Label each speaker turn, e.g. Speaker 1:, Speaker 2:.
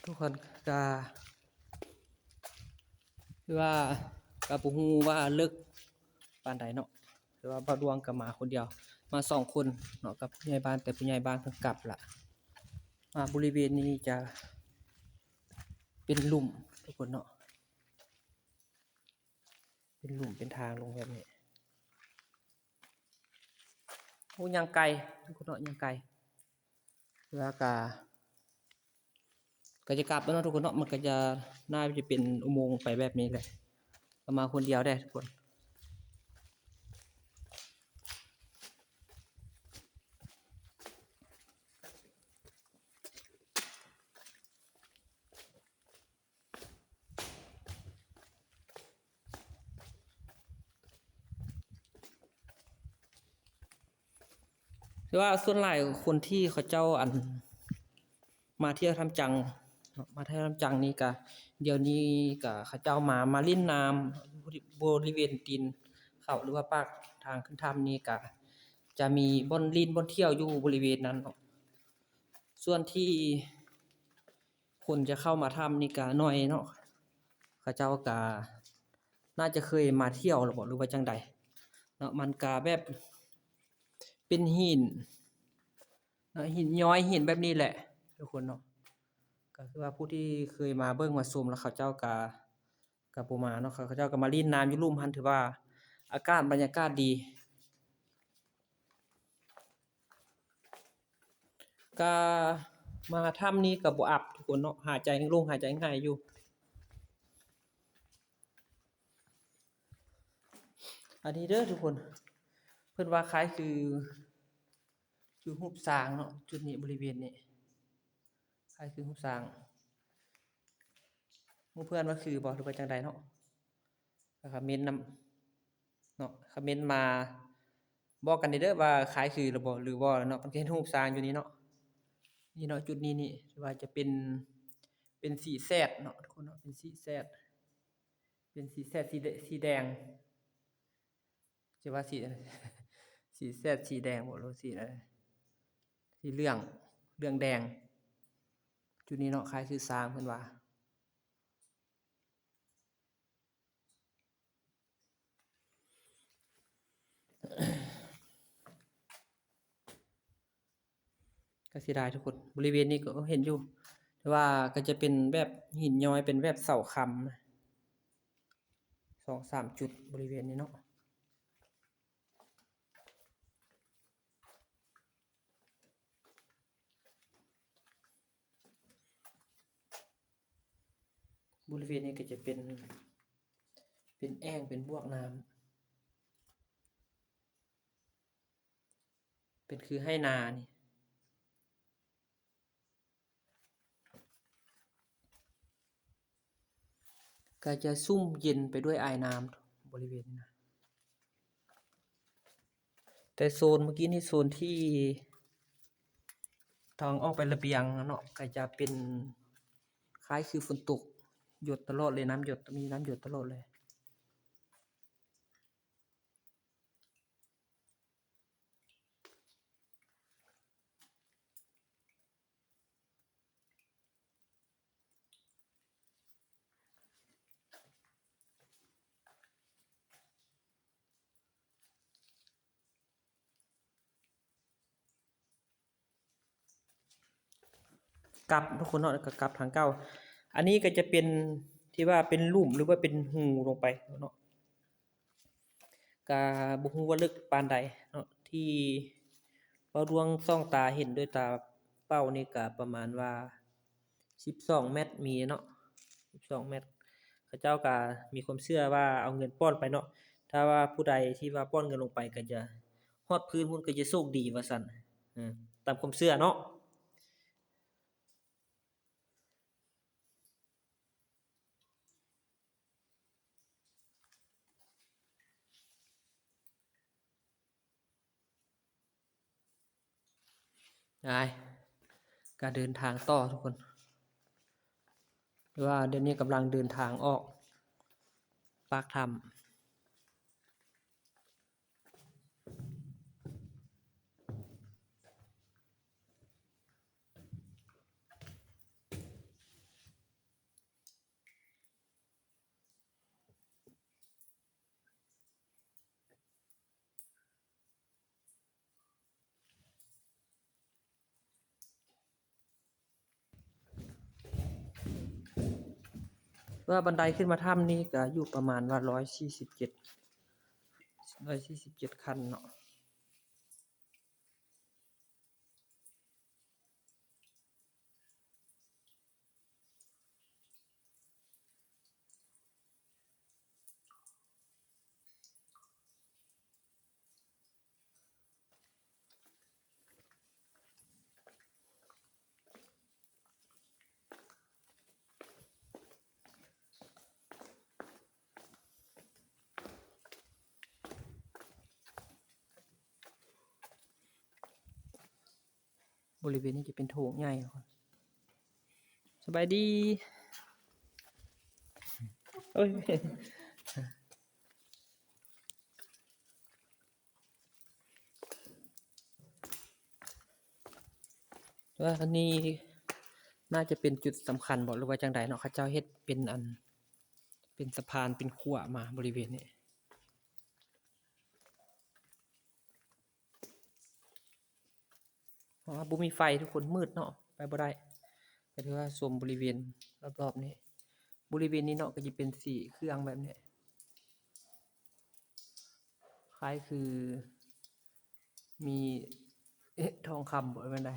Speaker 1: ทุกคนก็คือว่าก็บ่ฮู้ว่าเลิกปานใดเนาะคือว่าบ่าวดวงก็มาคนเดียวมา2คนเนาะกับผู้ใหญ่บ้านแต่ผู้ใหญ่บ้านเพิ่นกลับละบริเวณนี้จะเป็นหลุมทุกคนเนาะเป็นหลุมเป็นทางลงแบบนี้โอ้ยังไกลทุกคนเนาะยังไกลแล้วก็จะกลับแล้วเนาะทุกคนเนาะมันก็จะน่าจะเป็นอุโมงค์ไปแบบนี้แหละก็มาคนเดียวได้ทุกคนคือว่าส่วนหลายคนที่เขาเจ้ามาเที่ยวทำจังเนาะมาเที่ยวทำจังนี่ก็เดี๋ยวนี้ก็เขาเจ้ามาเล่นน้ำบริเวณตีนเขาหรือว่าปากทางขึ้นถ้ำนี่ก็จะมีบ่อนลินบ่อนเที่ยวอยู่บริเวณนั้นเนาะส่วนที่คนจะเข้ามาถ้ำนี่ก็น้อยเนาะเขาเจ้าก็น่าจะเคยมาเที่ยวหรือว่าจังใดเนาะมันก็แบบเป็นหินหินย้อยหินแบบนี้แหละทุกคนเนาะก็คือว่าผู้ที่เคยมาเบิ่งมาชมแล้วเขาเจ้าก็บ่มาเนาะเขาเจ้าก็มาเล่นน้ำอยู่ลุ่มหั้นถือว่าอากาศบรรยากาศดีก็มาถ้ำนี้ก็บ่อับทุกคนเนาะหายใจโล่งหายใจง่ายอยู่อันนี้เด้อทุกคนเพิ่นว่าคล้ายคือรูปสร้างเนาะจุดนี้บริเวณนี้คล้ายคือรูปสร้างหมู่เพื่อนว่าคือบ่หรือว่าจังใดเนาะก็คอมเมนต์นำเนาะคอมเมนต์มาบอกกันเด้อว่าคล้ายคือหรือบ่เนาะมันก็เห็นรูปสร้างอยู่นี่เนาะนี่เนาะจุดนี้นี่ที่ว่าจะเป็นสีแซดเนาะทุกคนเนาะเป็นสีแซดเป็นสีแซดสีแดงจะว่าสีอะไรสีแซดสีแดงบ่รู้สีอะไรสีเหลืองแดงจุดนี้เนาะคล้ายคือสร้างเพิ่นว่าก็เสียดายทุกคนบริเวณนี้ก็เห็นอยู่แต่ว่าก็จะเป็นแบบหินย้อยเป็นแบบเสาค้ำ2-3จุดบริเวณนี้เนาะบริเวณนี้ก็จะเป็นแอ่งเป็นบวกน้ำเป็นคือให้นานี่ก็จะซุ่มเย็นไปด้วยอายน้ำบริเวณนี้นะแต่โซนเมื่อกี้นี่โซนที่ทางออกไประเบียงเนาะก็จะเป็นคล้ายคือฝนตกหยดตลอดเลยน้ำหยดมีน้ำหยดตลอดเลยกลับทุกคนเนาะก็กลับทางเก่าอันนี้ก็จะเป็นที่ว่าเป็นหลุมหรือว่าเป็นหูลงไปเนาะก็บ่ฮู้ว่าลึกปานใดเนาะที่เว้าดวงส่องตาเห็นด้วยตาเปล่านี่ก็ประมาณว่า12เมตรมีเนาะ12เมตรเขาเจ้าก็มีความเชื่อว่าเอาเงินป้อนไปเนาะถ้าว่าผู้ใดที่ว่าป้อนเงินลงไปก็จะฮอดพื้นพุ่นก็จะโชคดีว่าซั่นตามความเชื่อเนาะไปก็เดินทางต่อทุกคนหรือว่าเดี๋ยวนี้กำลังเดินทางออกปากถ้ำ ว่าบันไดขึ้นมาถ้ำนี่ก็อยู่ประมาณว่า147ขั้นเนาะบริเวณนี้จะเป็นโถงใหญ่ครับสบายดีเอ้ยว่าอันนี้น่าจะเป็นจุดสำคัญบ่หรือว่าจังใดเนาะเขาเจ้าเฮ็ดเป็นเป็นสะพานเป็นขั้วมาบริเวณนี้เพราะว่าบ่มีไฟทุกคนมืดเนาะไปบ่ได้ก็ถือว่าชมบริเวณรอบๆนี้บริเวณนี้เนาะก็จะเป็นสีเครื่องแบบนี้คล้ายคือมีทองคำบ่แม่นได้